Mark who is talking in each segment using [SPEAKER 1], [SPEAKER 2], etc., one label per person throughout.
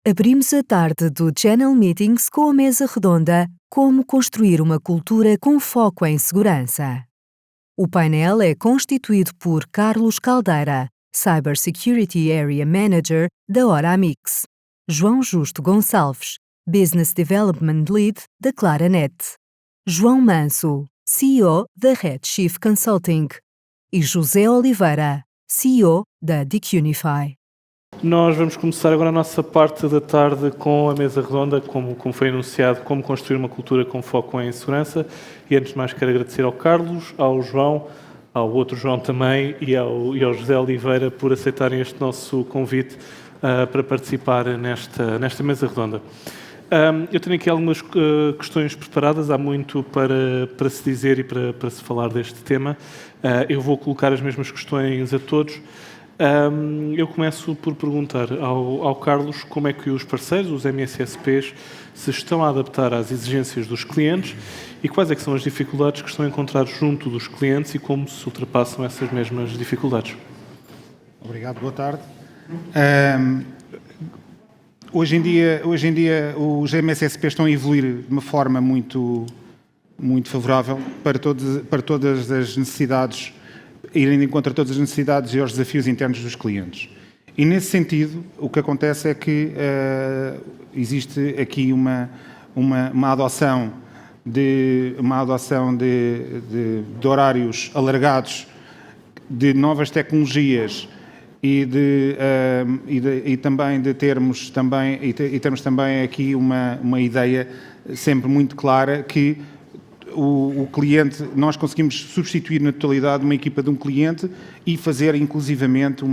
[SPEAKER 1] Abrimos a tarde do Channel Meetings com a mesa redonda Como construir uma cultura com foco em segurança. O painel é constituído por Carlos Caldeira, Cybersecurity Area Manager da Oramix, João Justo Gonçalves, Business Development Lead da Claranet, João Manso, CEO da Redshift Consulting e José Oliveira, CEO da Decunify.
[SPEAKER 2] Nós vamos começar agora a nossa parte da tarde com a mesa redonda, como foi anunciado, como construir uma cultura com foco em segurança. E antes de mais quero agradecer ao Carlos, ao João, ao outro João também e ao José Oliveira por aceitarem este nosso convite para participar nesta mesa redonda. Eu tenho aqui algumas questões preparadas, há muito para se dizer e para se falar deste tema. Eu vou colocar as mesmas questões a todos. Eu começo por perguntar ao Carlos como é que os parceiros, os MSSPs, se estão a adaptar às exigências dos clientes e quais é que são as dificuldades que estão a encontrar junto dos clientes e como se ultrapassam essas mesmas dificuldades.
[SPEAKER 3] Obrigado, boa tarde. Hoje em dia os MSSPs estão a evoluir de uma forma muito favorável para todas as necessidades, irem de encontro a todas as necessidades e aos desafios internos dos clientes. E, nesse sentido, o que acontece é que existe aqui uma adoção de horários alargados, de novas tecnologias e também de termos também aqui uma ideia sempre muito clara que o cliente, nós conseguimos substituir na totalidade uma equipa de um cliente e fazer inclusivamente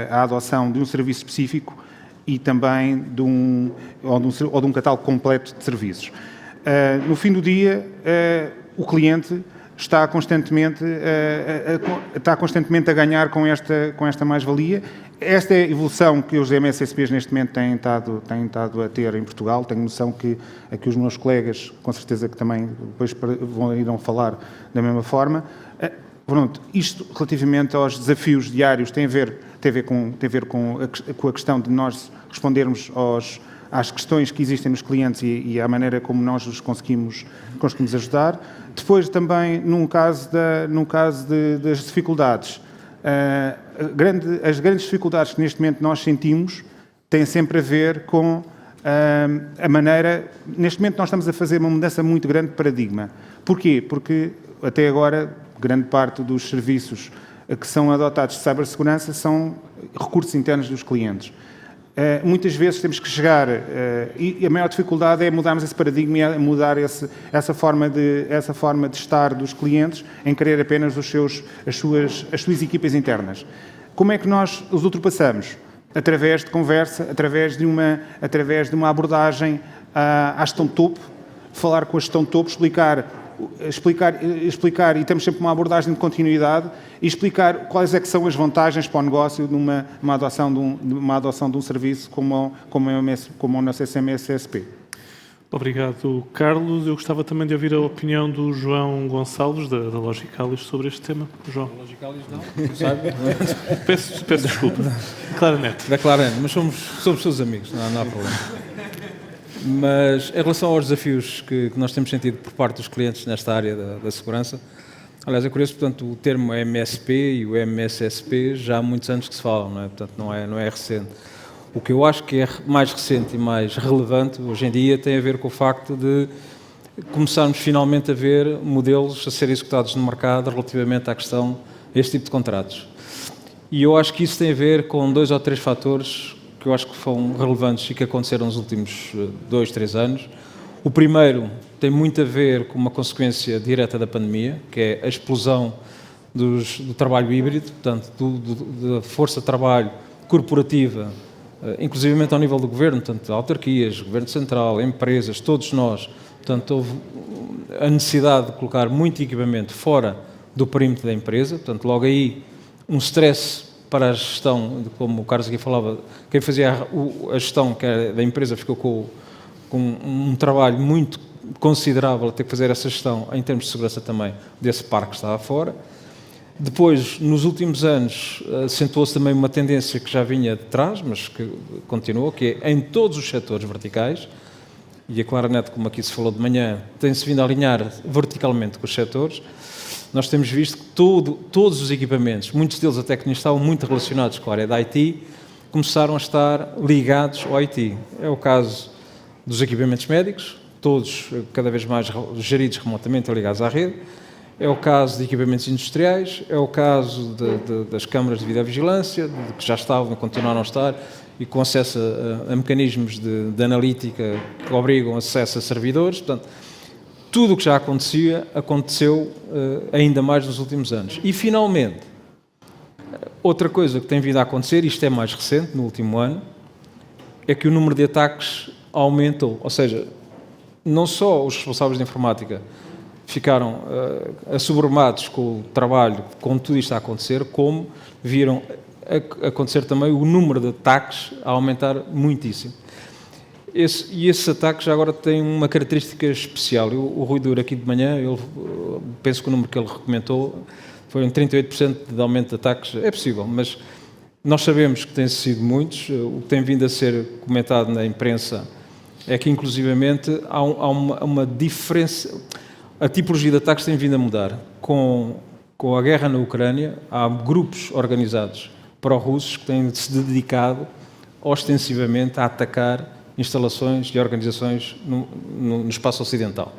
[SPEAKER 3] a adoção de um serviço específico e também de um catálogo completo de serviços. No fim do dia, o cliente está constantemente a ganhar com esta mais-valia. Esta é a evolução que os MSSPs neste momento têm estado a ter em Portugal. Tenho noção que aqui os meus colegas, com certeza que também depois irão falar da mesma forma. Pronto, isto relativamente aos desafios diários tem a ver com a questão de nós respondermos às questões que existem nos clientes e à maneira como nós os conseguimos ajudar. Depois também, num caso das dificuldades, as grandes dificuldades que neste momento nós sentimos têm sempre a ver com a maneira... Neste momento nós estamos a fazer uma mudança muito grande de paradigma. Porquê? Porque até agora grande parte dos serviços que são adotados de cibersegurança são recursos internos dos clientes. Muitas vezes temos que chegar, e a maior dificuldade é mudarmos esse paradigma e mudar essa forma de estar dos clientes em querer apenas as suas equipas internas. Como é que nós os ultrapassamos? Através de conversa, através de uma abordagem à gestão topo, falar com a gestão topo, explicar, e temos sempre uma abordagem de continuidade, e explicar quais é que são as vantagens para o negócio de uma adoção de um serviço como o nosso MSSP.
[SPEAKER 2] Obrigado, Carlos. Eu gostava também de ouvir a opinião do João Gonçalves, da Logicalis, sobre este tema. João.
[SPEAKER 4] Da Logicalis não sabe?
[SPEAKER 2] Peço desculpa. Claranet.
[SPEAKER 4] Da Claranet, mas somos seus amigos, não há problema. Mas em relação aos desafios que nós temos sentido por parte dos clientes nesta área da segurança, aliás, é curioso, portanto, o termo MSP e o MSSP já há muitos anos que se falam, não é? Portanto, não é recente. O que eu acho que é mais recente e mais relevante hoje em dia tem a ver com o facto de começarmos finalmente a ver modelos a serem executados no mercado relativamente à questão deste tipo de contratos. E eu acho que isso tem a ver com 2 ou 3 fatores que eu acho que foram relevantes e que aconteceram nos últimos 2, 3 anos. O primeiro tem muito a ver com uma consequência direta da pandemia, que é a explosão do trabalho híbrido, portanto, da força de trabalho corporativa, inclusivamente ao nível do governo, portanto, autarquias, governo central, empresas, todos nós. Portanto, houve a necessidade de colocar muito equipamento fora do perímetro da empresa, portanto, logo aí um stress para a gestão, como o Carlos aqui falava, quem fazia a gestão que era da empresa ficou com um trabalho muito considerável a ter que fazer essa gestão em termos de segurança também desse parque que estava fora. Depois, nos últimos anos, acentuou-se também uma tendência que já vinha de trás, mas que continuou, que é em todos os setores verticais, e a Claranet, como aqui se falou de manhã, tem-se vindo a alinhar verticalmente com os setores. Nós temos visto que todos os equipamentos, muitos deles até que nem estavam muito relacionados com a área da IT, começaram a estar ligados ao IT. É o caso dos equipamentos médicos, todos cada vez mais geridos remotamente e ligados à rede. É o caso de equipamentos industriais, é o caso das câmaras de videovigilância, que já estavam e continuaram a estar, e com acesso a mecanismos de analítica que obrigam acesso a servidores. Portanto, tudo o que já acontecia, aconteceu ainda mais nos últimos anos. E, finalmente, outra coisa que tem vindo a acontecer, isto é mais recente, no último ano, é que o número de ataques aumentou. Ou seja, não só os responsáveis de informática ficaram assoberbados com o trabalho, com tudo isto a acontecer, como viram acontecer também o número de ataques a aumentar muitíssimo. Esses ataques já agora têm uma característica especial. O Rui Duro aqui de manhã, penso que o número que ele recomendou foi 38% de aumento de ataques. É possível, mas nós sabemos que têm sido muitos. O que tem vindo a ser comentado na imprensa é que, inclusivamente, há uma diferença. A tipologia de ataques tem vindo a mudar. Com a guerra na Ucrânia, há grupos organizados pró-russos que têm se dedicado ostensivamente a atacar instalações e organizações no espaço ocidental.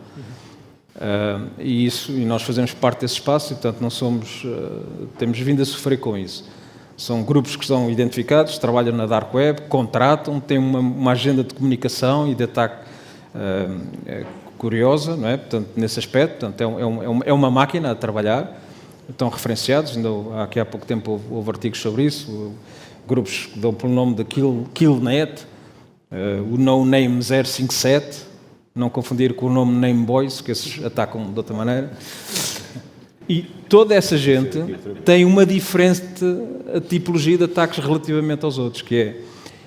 [SPEAKER 4] E nós fazemos parte desse espaço e, portanto, temos vindo a sofrer com isso. São grupos que estão identificados, trabalham na Dark Web, contratam, têm uma agenda de comunicação e de ataque curiosa, não é? Portanto, nesse aspecto, portanto, é uma máquina a trabalhar, estão referenciados, ainda aqui há pouco tempo houve artigos sobre isso, grupos que dão pelo nome de Killnet, o No Name 057, não confundir com o nome Name Boys, que esses atacam de outra maneira. E toda essa gente tem uma diferente tipologia de ataques relativamente aos outros, que é,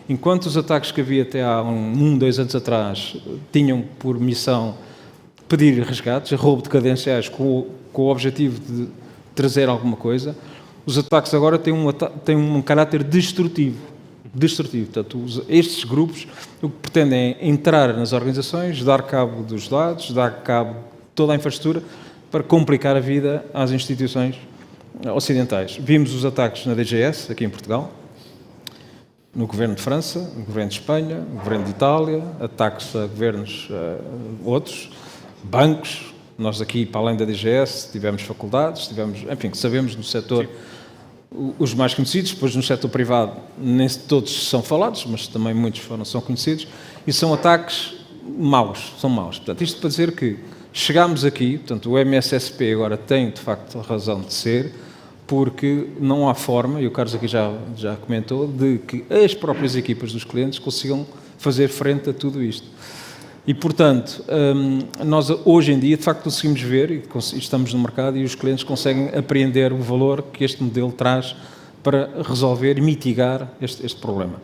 [SPEAKER 4] enquanto os ataques que havia até há 2 anos atrás tinham por missão pedir resgates, roubo de credenciais com o objetivo de trazer alguma coisa, os ataques agora têm um caráter destrutivo. Portanto, estes grupos o que pretendem é entrar nas organizações, dar cabo dos dados, dar cabo de toda a infraestrutura para complicar a vida às instituições ocidentais. Vimos os ataques na DGS, aqui em Portugal, no Governo de França, no Governo de Espanha, no Governo de Itália, ataques a governos outros, bancos. Nós aqui, para além da DGS, tivemos faculdades, enfim, que sabemos no setor os mais conhecidos, depois no setor privado nem todos são falados, mas também muitos são conhecidos, e são ataques maus, são maus. Portanto, isto para dizer que chegámos aqui, portanto, o MSSP agora tem, de facto, a razão de ser, porque não há forma, e o Carlos aqui já comentou, de que as próprias equipas dos clientes consigam fazer frente a tudo isto. E, portanto, nós hoje em dia, de facto, conseguimos ver, e estamos no mercado, e os clientes conseguem apreender o valor que este modelo traz para resolver e mitigar este problema.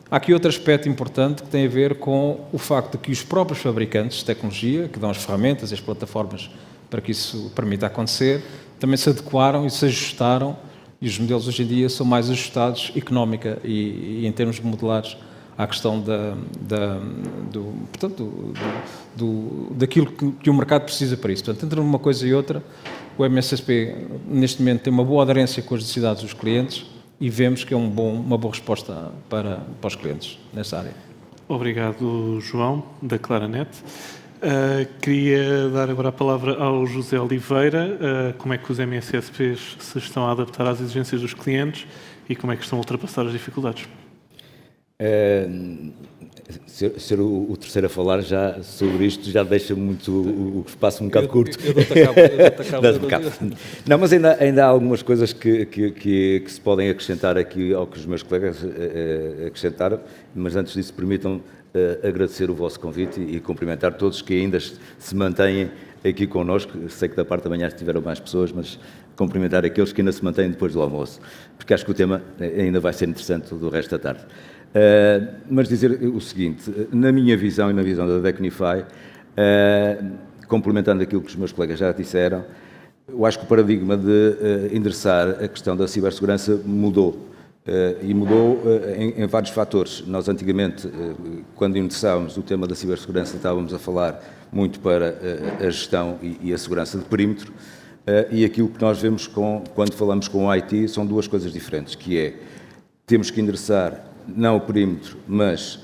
[SPEAKER 4] Há aqui outro aspecto importante que tem a ver com o facto de que os próprios fabricantes de tecnologia, que dão as ferramentas e as plataformas para que isso permita acontecer, também se adequaram e se ajustaram, e os modelos hoje em dia são mais ajustados económica e em termos modulares à questão daquilo que o mercado precisa para isso. Portanto, entre uma coisa e outra, o MSSP neste momento tem uma boa aderência com as necessidades dos clientes e vemos que é uma boa resposta para os clientes nessa área.
[SPEAKER 2] Obrigado, João, da Claranet. Queria dar agora a palavra ao José Oliveira. Como é que os MSSPs se estão a adaptar às exigências dos clientes e como é que estão a ultrapassar as dificuldades?
[SPEAKER 5] Ser o terceiro a falar já sobre isto já deixa muito o espaço um bocado curto.
[SPEAKER 4] Eu dou-te a cabo.
[SPEAKER 5] Não, mas ainda há algumas coisas que se podem acrescentar aqui ao que os meus colegas acrescentaram, mas antes disso permitam agradecer o vosso convite e cumprimentar todos que ainda se mantêm aqui connosco. Sei que da parte da manhã estiveram mais pessoas, mas cumprimentar aqueles que ainda se mantêm depois do almoço, porque acho que o tema ainda vai ser interessante do resto da tarde. Mas dizer o seguinte, na minha visão e na visão da Tecnify, complementando aquilo que os meus colegas já disseram, eu acho que o paradigma de endereçar a questão da cibersegurança mudou. E mudou em vários fatores. Nós, antigamente, quando endereçávamos o tema da cibersegurança, estávamos a falar muito para a gestão e a segurança de perímetro, e aquilo que nós vemos quando falamos com o IT são duas coisas diferentes, que é, temos que endereçar não o perímetro, mas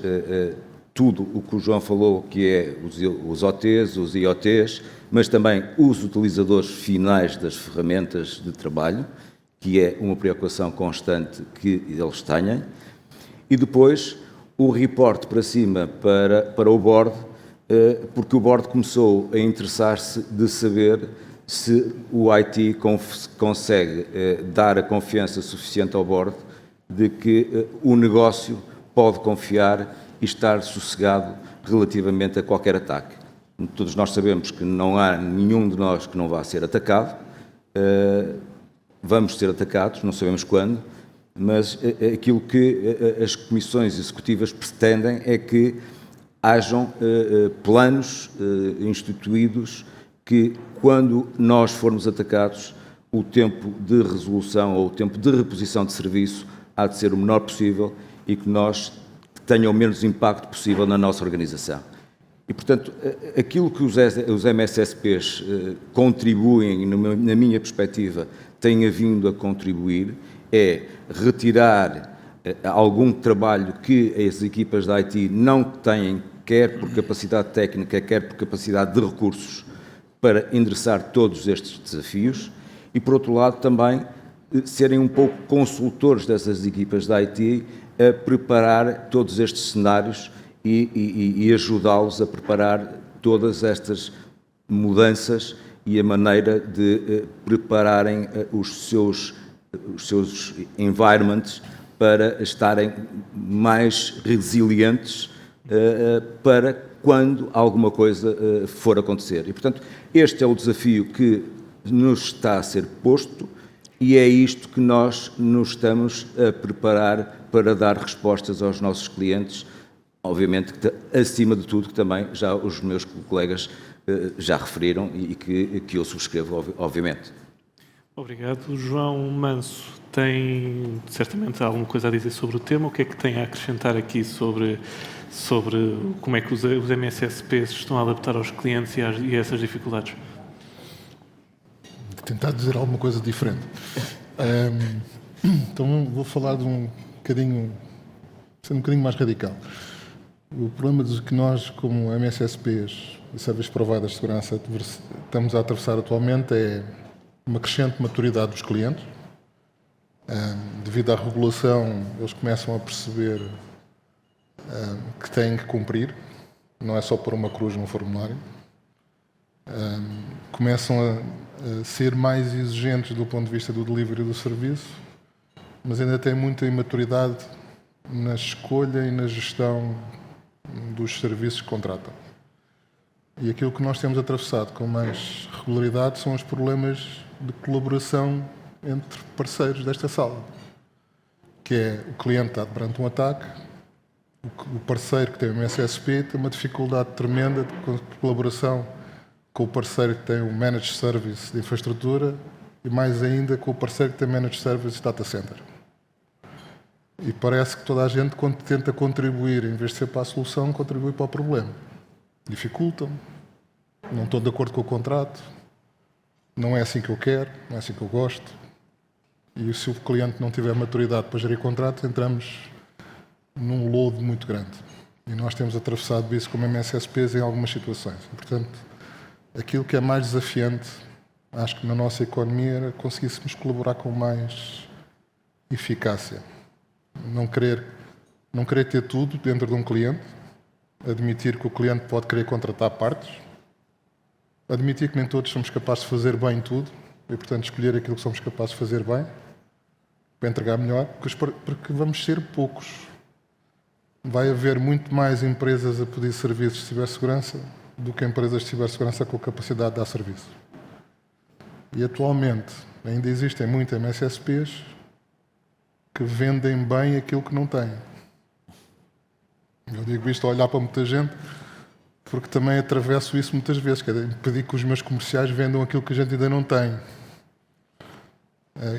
[SPEAKER 5] tudo o que o João falou, que é os OTs, os IoTs, mas também os utilizadores finais das ferramentas de trabalho, que é uma preocupação constante que eles têm, e depois o report para cima para o board, porque o board começou a interessar-se de saber se o IT consegue dar a confiança suficiente ao board de que o negócio pode confiar e estar sossegado relativamente a qualquer ataque. Todos nós sabemos que não há nenhum de nós que não vá ser atacado, vamos ser atacados, não sabemos quando, mas aquilo que as comissões executivas pretendem é que hajam planos instituídos que, quando nós formos atacados, o tempo de resolução ou o tempo de reposição de serviço há de ser o menor possível e que nós tenham o menos impacto possível na nossa organização. E, portanto, aquilo que os MSSPs contribuem, na minha perspectiva, têm vindo a contribuir, é retirar algum trabalho que as equipas da IT não têm, quer por capacidade técnica, quer por capacidade de recursos, para endereçar todos estes desafios e, por outro lado, também serem um pouco consultores dessas equipas da IT a preparar todos estes cenários e ajudá-los a preparar todas estas mudanças e a maneira de prepararem os seus environments para estarem mais resilientes para quando alguma coisa for acontecer. E, portanto, este é o desafio que nos está a ser posto e é isto que nós nos estamos a preparar para dar respostas aos nossos clientes, obviamente, acima de tudo, que também já os meus colegas já referiram e que eu subscrevo, obviamente.
[SPEAKER 2] Obrigado. João Manso tem certamente alguma coisa a dizer sobre o tema. O que é que tem a acrescentar aqui sobre como é que os MSSPs estão a adaptar aos clientes e a essas dificuldades?
[SPEAKER 6] Tentar dizer alguma coisa diferente. Então vou falar de sendo um bocadinho mais radical. O problema de que nós, como MSSPs e Service Providers de Segurança, estamos a atravessar atualmente é uma crescente maturidade dos clientes. Devido à regulação, eles começam a perceber que têm que cumprir, não é só pôr uma cruz num formulário. Começam a ser mais exigentes do ponto de vista do delivery do serviço, mas ainda têm muita imaturidade na escolha e na gestão dos serviços que contratam. E aquilo que nós temos atravessado com mais regularidade são os problemas de colaboração entre parceiros desta sala, que é o cliente está perante um ataque, o parceiro que tem o MSSP tem uma dificuldade tremenda de colaboração com o parceiro que tem o Managed Service de infraestrutura e mais ainda com o parceiro que tem Managed Service de Data Center. E parece que toda a gente, quando tenta contribuir, em vez de ser para a solução, contribui para o problema. Dificultam, não estou de acordo com o contrato, não é assim que eu quero, não é assim que eu gosto. E se o cliente não tiver maturidade para gerir contratos, entramos num lodo muito grande. E nós temos atravessado isso como MSSPs em algumas situações. E, portanto, aquilo que é mais desafiante, acho que na nossa economia, era conseguíssemos colaborar com mais eficácia. Não querer ter tudo dentro de um cliente, admitir que o cliente pode querer contratar partes, admitir que nem todos somos capazes de fazer bem tudo e, portanto, escolher aquilo que somos capazes de fazer bem para entregar melhor, porque vamos ser poucos. Vai haver muito mais empresas a pedir serviços de cibersegurança do que empresas de cibersegurança com capacidade de dar serviço. E, atualmente, ainda existem muitos MSSPs que vendem bem aquilo que não têm. Eu digo isto a olhar para muita gente, porque também atravesso isso muitas vezes, que é impedir que os meus comerciais vendam aquilo que a gente ainda não tem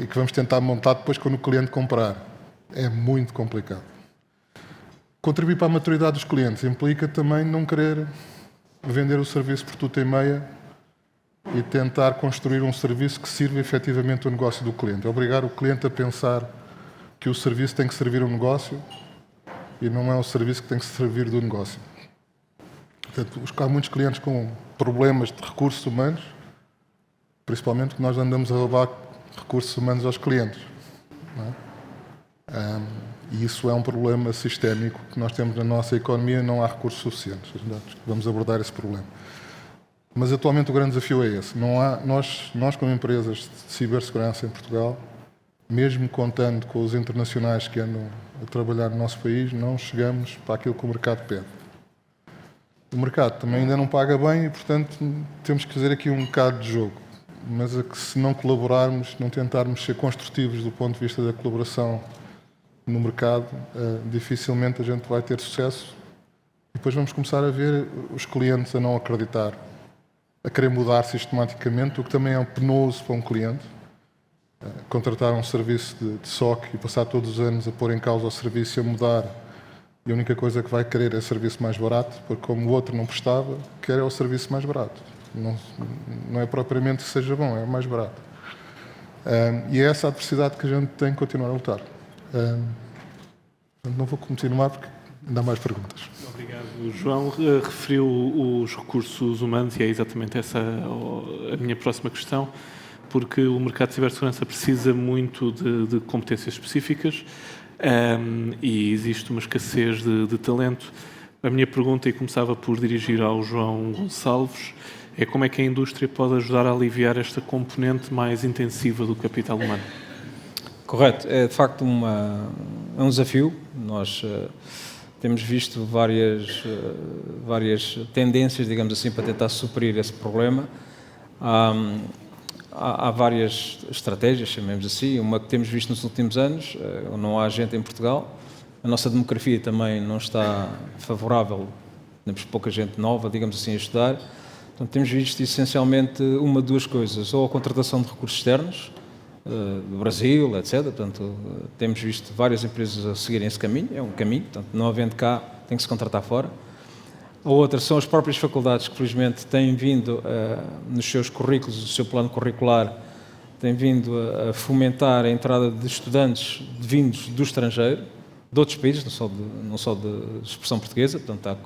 [SPEAKER 6] e que vamos tentar montar depois quando o cliente comprar. É muito complicado. Contribuir para a maturidade dos clientes implica também não querer vender o serviço por tudo e meia e tentar construir um serviço que sirva efetivamente o negócio do cliente. Obrigar o cliente a pensar que o serviço tem que servir o negócio e não é o serviço que tem que servir do negócio. Portanto, há muitos clientes com problemas de recursos humanos, principalmente porque nós andamos a roubar recursos humanos aos clientes. Não é? E isso é um problema sistémico que nós temos na nossa economia, não há recursos suficientes. Vamos abordar esse problema. Mas atualmente o grande desafio é esse. Nós como empresas de cibersegurança em Portugal, mesmo contando com os internacionais que andam a trabalhar no nosso país, não chegamos para aquilo que o mercado pede. O mercado também ainda não paga bem e, portanto, temos que fazer aqui um bocado de jogo. Mas se não colaborarmos, não tentarmos ser construtivos do ponto de vista da colaboração no mercado, dificilmente a gente vai ter sucesso. E depois vamos começar a ver os clientes a não acreditar, a querer mudar sistematicamente, o que também é penoso para um cliente. Contratar um serviço de SOC e passar todos os anos a pôr em causa o serviço e a mudar, e a única coisa que vai querer é serviço mais barato, porque como o outro não prestava, quer é o serviço mais barato. Não é propriamente que seja bom, é o mais barato. E é essa a adversidade que a gente tem que continuar a lutar. Não vou continuar porque ainda há mais perguntas.
[SPEAKER 2] Obrigado, João. Referiu os recursos humanos e é exatamente essa a minha próxima questão, porque o mercado de cibersegurança precisa muito de competências específicas e existe uma escassez de talento. A minha pergunta, e começava por dirigir ao João Gonçalves, é como é que a indústria pode ajudar a aliviar esta componente mais intensiva do capital humano?
[SPEAKER 4] Correto, é de facto um desafio. Nós temos visto várias tendências, digamos assim, para tentar suprir esse problema. Há várias estratégias, chamemos assim. Uma que temos visto nos últimos anos, não há gente em Portugal. A nossa demografia também não está favorável, temos pouca gente nova, digamos assim, a estudar. Portanto, temos visto essencialmente duas coisas, ou a contratação de recursos externos, do Brasil, etc. Portanto, temos visto várias empresas a seguirem esse caminho, é um caminho, portanto, não havendo cá, tem que se contratar fora. A outra são as próprias faculdades que, felizmente, têm vindo, nos seus currículos, no seu plano curricular, têm vindo a fomentar a entrada de estudantes vindos do estrangeiro, de outros países, não só de expressão portuguesa, portanto,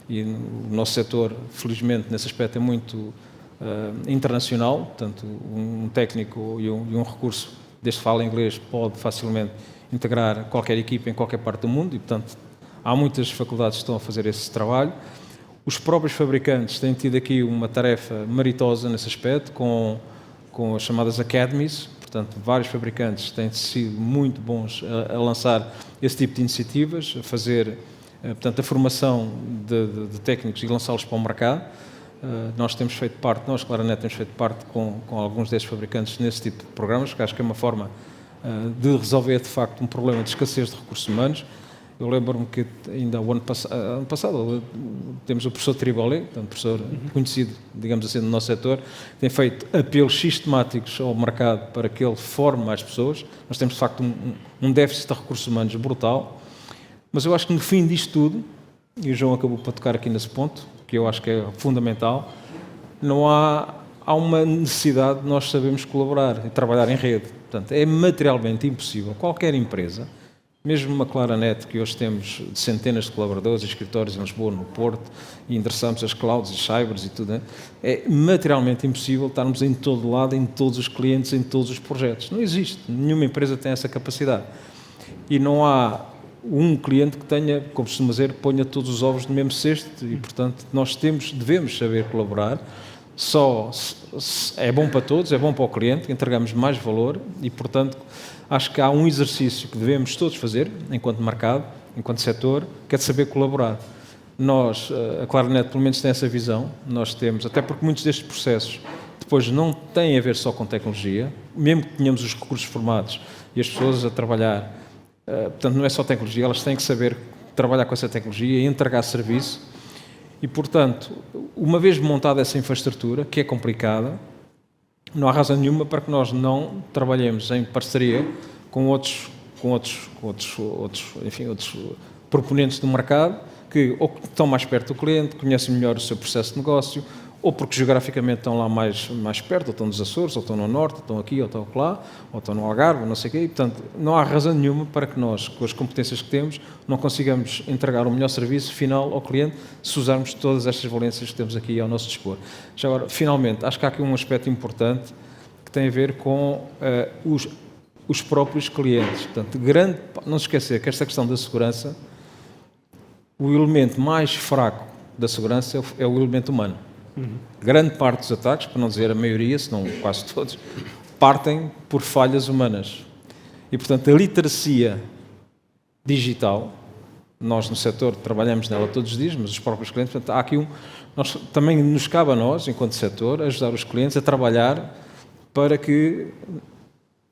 [SPEAKER 4] e o nosso setor, felizmente, nesse aspecto é muito internacional, portanto, um técnico e um recurso, desde que fala inglês, pode facilmente integrar qualquer equipa em qualquer parte do mundo e, portanto, há muitas faculdades que estão a fazer esse trabalho. Os próprios fabricantes têm tido aqui uma tarefa meritosa nesse aspecto, com as chamadas academies, portanto, vários fabricantes têm sido muito bons a lançar esse tipo de iniciativas, a fazer, portanto, a formação de técnicos e lançá-los para o mercado. Nós temos feito parte, nós, Claranet, temos feito parte com alguns desses fabricantes nesse tipo de programas, que acho que é uma forma de resolver, de facto, um problema de escassez de recursos humanos. Eu lembro-me que ainda o ano passado temos o professor Triboli, um professor conhecido, digamos assim, no nosso setor, tem feito apelos sistemáticos ao mercado para que ele forme mais pessoas. Nós temos, de facto, um déficit de recursos humanos brutal, mas eu acho que no fim disto tudo, e o João acabou para tocar aqui nesse ponto, que eu acho que é fundamental, não há uma necessidade de nós sabermos colaborar e trabalhar em rede. Portanto, é materialmente impossível qualquer empresa, mesmo uma Claranet, que hoje temos centenas de colaboradores, escritórios em Lisboa, no Porto, e endereçamos as clouds e cybers e tudo, é materialmente impossível estarmos em todo lado, em todos os clientes, em todos os projetos. Não existe. Nenhuma empresa tem essa capacidade. E não há um cliente que tenha, como costuma dizer, ponha todos os ovos no mesmo cesto e, portanto, nós devemos saber colaborar. É bom para todos, é bom para o cliente, entregamos mais valor e, portanto, acho que há um exercício que devemos todos fazer, enquanto mercado, enquanto setor, que é de saber colaborar. Nós, a Claranet, pelo menos tem essa visão, nós temos, até porque muitos destes processos depois não têm a ver só com tecnologia, mesmo que tenhamos os recursos formados e as pessoas a trabalhar, portanto, não é só tecnologia, elas têm que saber trabalhar com essa tecnologia e entregar serviço. E, portanto, uma vez montada essa infraestrutura, que é complicada, não há razão nenhuma para que nós não trabalhemos em parceria com outros proponentes do mercado que ou estão mais perto do cliente, conhecem melhor o seu processo de negócio, ou porque geograficamente estão lá mais perto, ou estão nos Açores, ou estão no Norte, ou estão aqui, ou estão lá, ou estão no Algarve, não sei o quê. E, portanto, não há razão nenhuma para que nós, com as competências que temos, não consigamos entregar o melhor serviço final ao cliente se usarmos todas estas valências que temos aqui ao nosso dispor. Já agora, finalmente, acho que há aqui um aspecto importante que tem a ver com os próprios clientes. Portanto, não se esquecer que esta questão da segurança, o elemento mais fraco da segurança é o elemento humano. Grande parte dos ataques, para não dizer a maioria, se não quase todos, partem por falhas humanas. E, portanto, a literacia digital, nós no setor trabalhamos nela todos os dias, mas os próprios clientes, portanto, há aqui também nos cabe a nós, enquanto setor, ajudar os clientes a trabalhar para que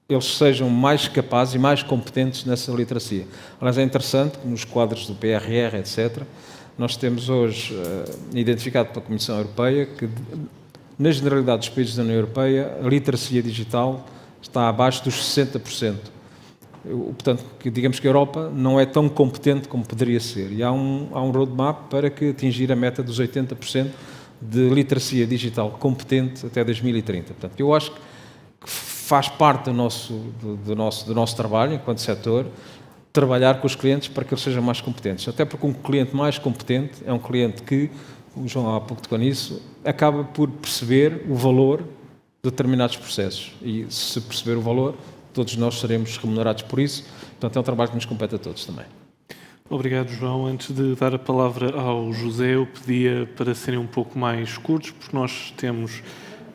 [SPEAKER 4] eles sejam mais capazes e mais competentes nessa literacia. Aliás, é interessante que nos quadros do PRR, etc., nós temos hoje identificado pela Comissão Europeia que, na generalidade dos países da União Europeia, a literacia digital está abaixo dos 60%. Portanto, digamos que a Europa não é tão competente como poderia ser. E há um roadmap para que atingir a meta dos 80% de literacia digital competente até 2030. Portanto, eu acho que faz parte do nosso trabalho, enquanto setor, trabalhar com os clientes para que eles sejam mais competentes. Até porque um cliente mais competente é um cliente que, o João há pouco tocou nisso, acaba por perceber o valor de determinados processos. E se perceber o valor, todos nós seremos remunerados por isso. Portanto, é um trabalho que nos compete a todos também.
[SPEAKER 2] Obrigado, João. Antes de dar a palavra ao José, eu pedia para serem um pouco mais curtos, porque nós temos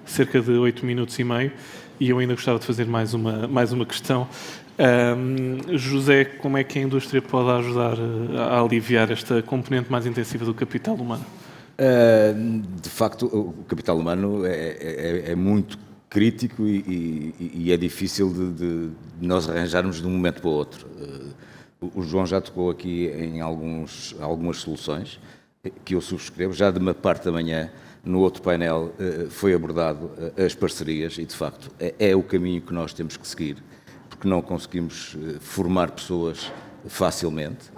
[SPEAKER 2] cerca de 8 minutos e meio e eu ainda gostava de fazer mais uma questão. José, como é que a indústria pode ajudar a aliviar esta componente mais intensiva do capital humano?
[SPEAKER 5] De facto, o capital humano é muito crítico e é difícil de nós arranjarmos de um momento para o outro. O João já tocou aqui em algumas soluções que eu subscrevo. Já de uma parte da manhã, no outro painel, foi abordado as parcerias e, de facto, é o caminho que nós temos que seguir, porque não conseguimos formar pessoas facilmente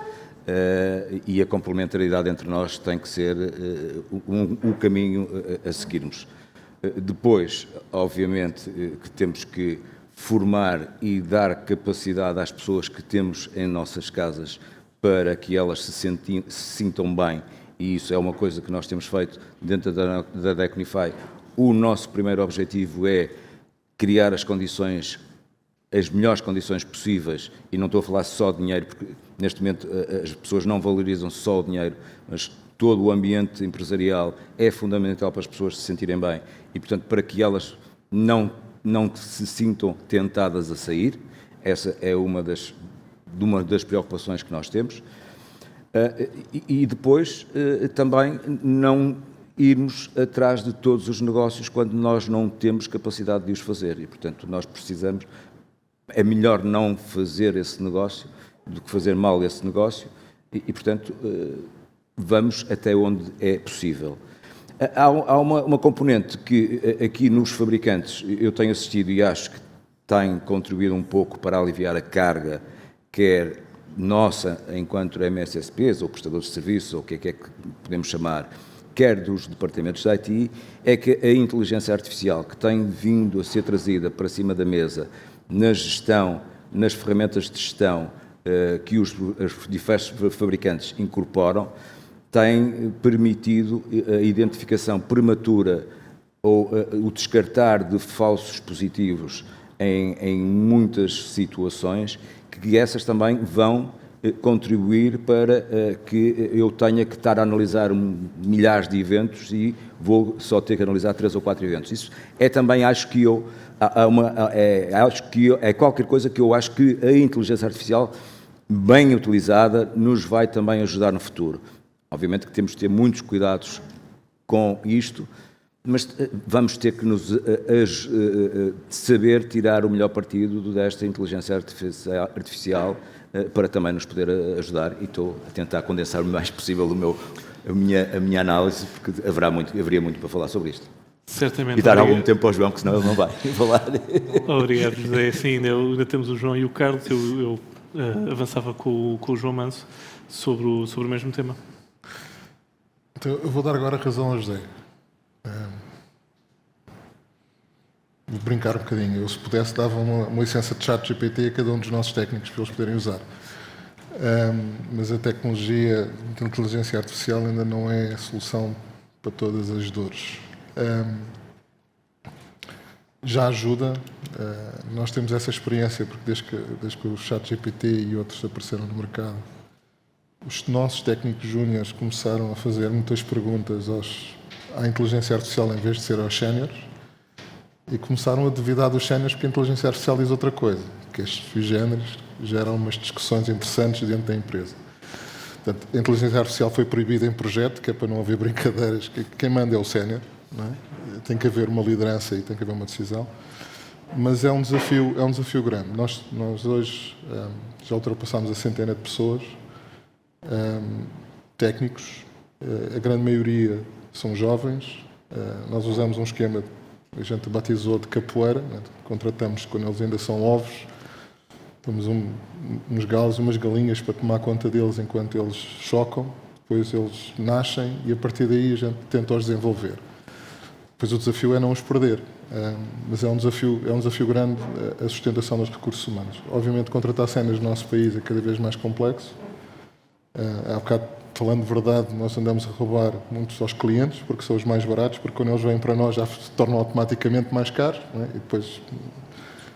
[SPEAKER 5] e a complementaridade entre nós tem que ser o caminho a seguirmos. Depois, obviamente, que temos que formar e dar capacidade às pessoas que temos em nossas casas para que elas se sintam bem, e isso é uma coisa que nós temos feito dentro da Decunify. O nosso primeiro objetivo é criar as melhores condições possíveis, e não estou a falar só de dinheiro, porque neste momento as pessoas não valorizam só o dinheiro, mas todo o ambiente empresarial é fundamental para as pessoas se sentirem bem e, portanto, para que elas não se sintam tentadas a sair. Essa é uma das preocupações que nós temos. E depois também não irmos atrás de todos os negócios quando nós não temos capacidade de os fazer e, portanto, nós precisamos. É melhor não fazer esse negócio do que fazer mal esse negócio e portanto, vamos até onde é possível. Há uma componente que aqui nos fabricantes eu tenho assistido e acho que tem contribuído um pouco para aliviar a carga, quer nossa enquanto MSSPs ou prestadores de serviços, ou o que é que podemos chamar, quer dos departamentos de IT, é que a inteligência artificial que tem vindo a ser trazida para cima da mesa na gestão, nas ferramentas de gestão que os diversos fabricantes incorporam, tem permitido a identificação prematura ou o descartar de falsos positivos em muitas situações, que essas também vão contribuir para que eu tenha que estar a analisar milhares de eventos e vou só ter que analisar 3 ou 4 eventos. Isso é também, acho que é qualquer coisa que eu acho que a inteligência artificial, bem utilizada, nos vai também ajudar no futuro. Obviamente que temos de ter muitos cuidados com isto, mas vamos ter que saber tirar o melhor partido desta inteligência artificial para também nos poder ajudar, e estou a tentar condensar o mais possível a minha análise, porque haveria muito para falar sobre isto.
[SPEAKER 2] Certamente.
[SPEAKER 5] E dar algum tempo ao João, que senão ele não vai falar.
[SPEAKER 2] Obrigado, José. Sim, ainda temos o João e o Carlos. Eu avançava com o João Manso sobre o mesmo tema.
[SPEAKER 6] Então, eu vou dar agora razão ao José. Vou brincar um bocadinho. Eu, se pudesse, dava uma licença de ChatGPT a cada um dos nossos técnicos para eles poderem usar. Mas a tecnologia de inteligência artificial ainda não é a solução para todas as dores. Já ajuda. Nós temos essa experiência, porque desde que o ChatGPT e outros apareceram no mercado, os nossos técnicos júniores começaram a fazer muitas perguntas à inteligência artificial em vez de ser aos séniores, e começaram a duvidar dos séniores porque a inteligência artificial diz outra coisa, que estes sui generis geram umas discussões interessantes dentro da empresa. Portanto, a inteligência artificial foi proibida em projeto, que é para não haver brincadeiras, que quem manda é o sénior, não é? Tem que haver uma liderança e tem que haver uma decisão, mas é um desafio grande. Nós hoje já ultrapassámos a centena de pessoas, técnicos, a grande maioria são jovens. Nós usamos um esquema que a gente batizou de capoeira, né? Contratamos quando eles ainda são ovos, temos uns galos, umas galinhas para tomar conta deles enquanto eles chocam, depois eles nascem e a partir daí a gente tenta os desenvolver. Depois o desafio é não os perder, mas é um desafio grande a sustentação dos recursos humanos. Obviamente contratar séniores no nosso país é cada vez mais complexo. Há bocado, falando de verdade, nós andamos a roubar muitos aos clientes, porque são os mais baratos, porque quando eles vêm para nós já se tornam automaticamente mais caros, não é? E depois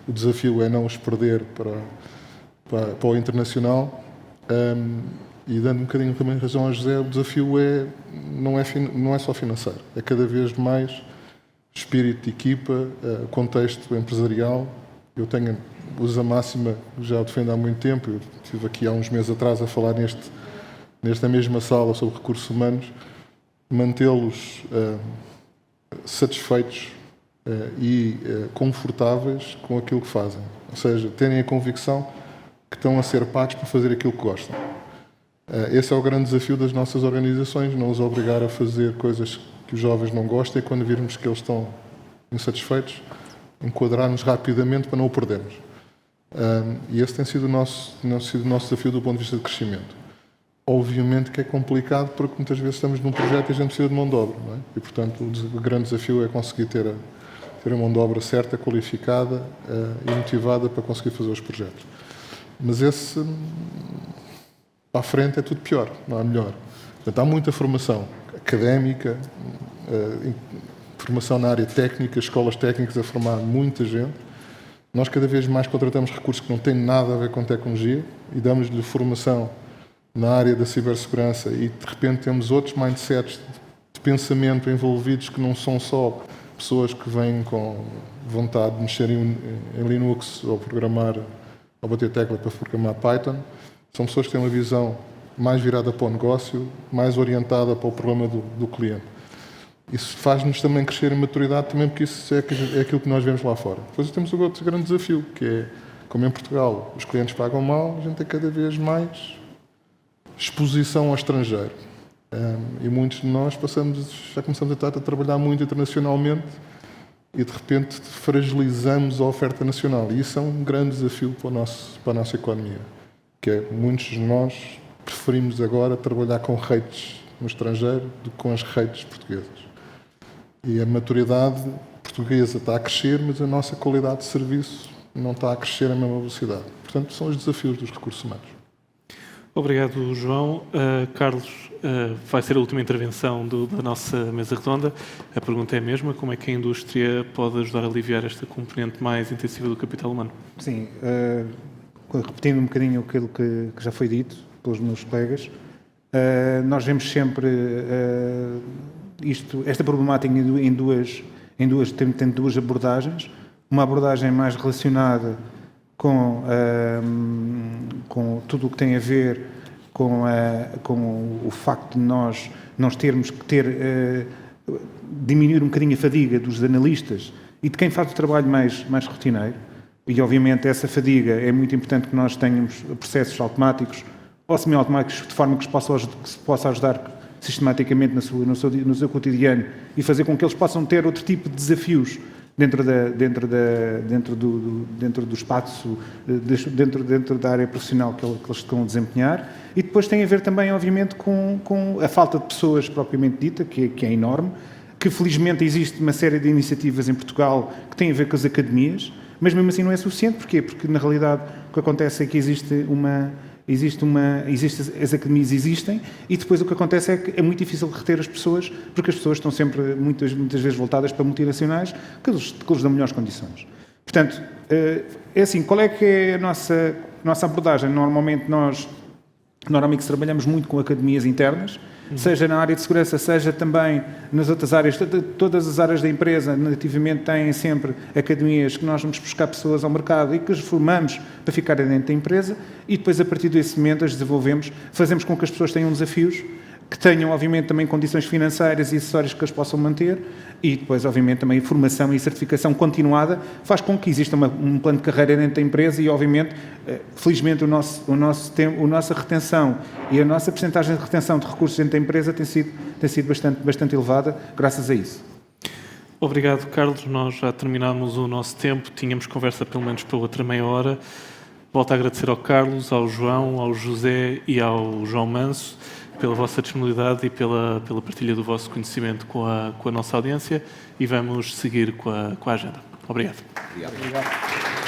[SPEAKER 6] o desafio é não os perder para o internacional. E dando um bocadinho também razão a José, o desafio não é só financeiro, é cada vez mais espírito de equipa, contexto empresarial. Eu uso a máxima, já o defendo há muito tempo, eu estive aqui há uns meses atrás a falar nesta mesma sala sobre recursos humanos, mantê-los satisfeitos e confortáveis com aquilo que fazem. Ou seja, terem a convicção que estão a ser pagos para fazer aquilo que gostam. Esse é o grande desafio das nossas organizações, não os obrigar a fazer coisas que os jovens não gostam e quando virmos que eles estão insatisfeitos, enquadrar-nos rapidamente para não o perdermos. E esse tem sido o nosso desafio do ponto de vista de crescimento. Obviamente que é complicado porque muitas vezes estamos num projeto e a gente precisa de mão de obra, não é? E, portanto, o grande desafio é conseguir ter a mão de obra certa, qualificada e motivada para conseguir fazer os projetos. Mas esse, para a frente, é tudo pior, não há melhor. Portanto, há muita formação académica, formação na área técnica, escolas técnicas a formar muita gente. Nós cada vez mais contratamos recursos que não têm nada a ver com tecnologia e damos-lhe formação na área da cibersegurança e de repente temos outros mindsets de pensamento envolvidos que não são só pessoas que vêm com vontade de mexer em Linux ou programar ou bater tecla para programar Python. São pessoas que têm uma visão mais virada para o negócio, mais orientada para o problema do cliente. Isso faz-nos também crescer em maturidade, também porque isso é aquilo que nós vemos lá fora. Depois temos o outro grande desafio, que é, como em Portugal os clientes pagam mal, a gente tem cada vez mais exposição ao estrangeiro. E muitos de nós já começamos a trabalhar muito internacionalmente e de repente fragilizamos a oferta nacional. E isso é um grande desafio para a nossa economia, que é muitos de nós preferimos agora trabalhar com redes no estrangeiro do que com as redes portuguesas. E a maturidade portuguesa está a crescer, mas a nossa qualidade de serviço não está a crescer à mesma velocidade. Portanto, são os desafios dos recursos humanos.
[SPEAKER 2] Obrigado, João. Carlos, vai ser a última intervenção da nossa mesa redonda. A pergunta é a mesma: como é que a indústria pode ajudar a aliviar esta componente mais intensiva do capital humano?
[SPEAKER 3] Sim, repetindo um bocadinho aquilo que já foi dito pelos meus colegas, nós vemos sempre esta problemática tem duas abordagens. Uma abordagem mais relacionada com tudo o que tem a ver com o facto de nós termos que diminuir um bocadinho a fadiga dos analistas e de quem faz o trabalho mais rotineiro. E, obviamente, essa fadiga é muito importante que nós tenhamos processos automáticos ou semi-automáticos de forma que se possa ajudar sistematicamente no seu cotidiano e fazer com que eles possam ter outro tipo de desafios dentro do espaço, dentro da área profissional que eles estão a desempenhar. E depois tem a ver também, obviamente, com a falta de pessoas propriamente dita, que é enorme, que felizmente existe uma série de iniciativas em Portugal que têm a ver com as academias, mas mesmo assim não é suficiente. Porquê? Porque na realidade o que acontece é que as academias existem e depois o que acontece é que é muito difícil reter as pessoas, porque as pessoas estão sempre, muitas vezes, voltadas para multinacionais que lhes dão melhores condições. Portanto, é assim, qual é que é a nossa abordagem? Normalmente trabalhamos muito com academias internas, seja na área de segurança, seja também nas outras áreas. Todas as áreas da empresa, nativamente, têm sempre academias que nós vamos buscar pessoas ao mercado e que as formamos para ficarem dentro da empresa e depois, a partir desse momento, as desenvolvemos, fazemos com que as pessoas tenham desafios, que tenham, obviamente, também condições financeiras e acessórias que as possam manter e depois, obviamente, também formação e certificação continuada faz com que exista um plano de carreira dentro da empresa e, obviamente, felizmente, a nossa retenção e a nossa percentagem de retenção de recursos dentro da empresa tem sido bastante elevada graças a isso.
[SPEAKER 2] Obrigado, Carlos. Nós já terminámos o nosso tempo, tínhamos conversa pelo menos para outra meia hora. Volto a agradecer ao Carlos, ao João, ao José e ao João Manso pela vossa disponibilidade e pela partilha do vosso conhecimento com a nossa audiência e vamos seguir com a agenda. Obrigado.
[SPEAKER 5] Obrigado.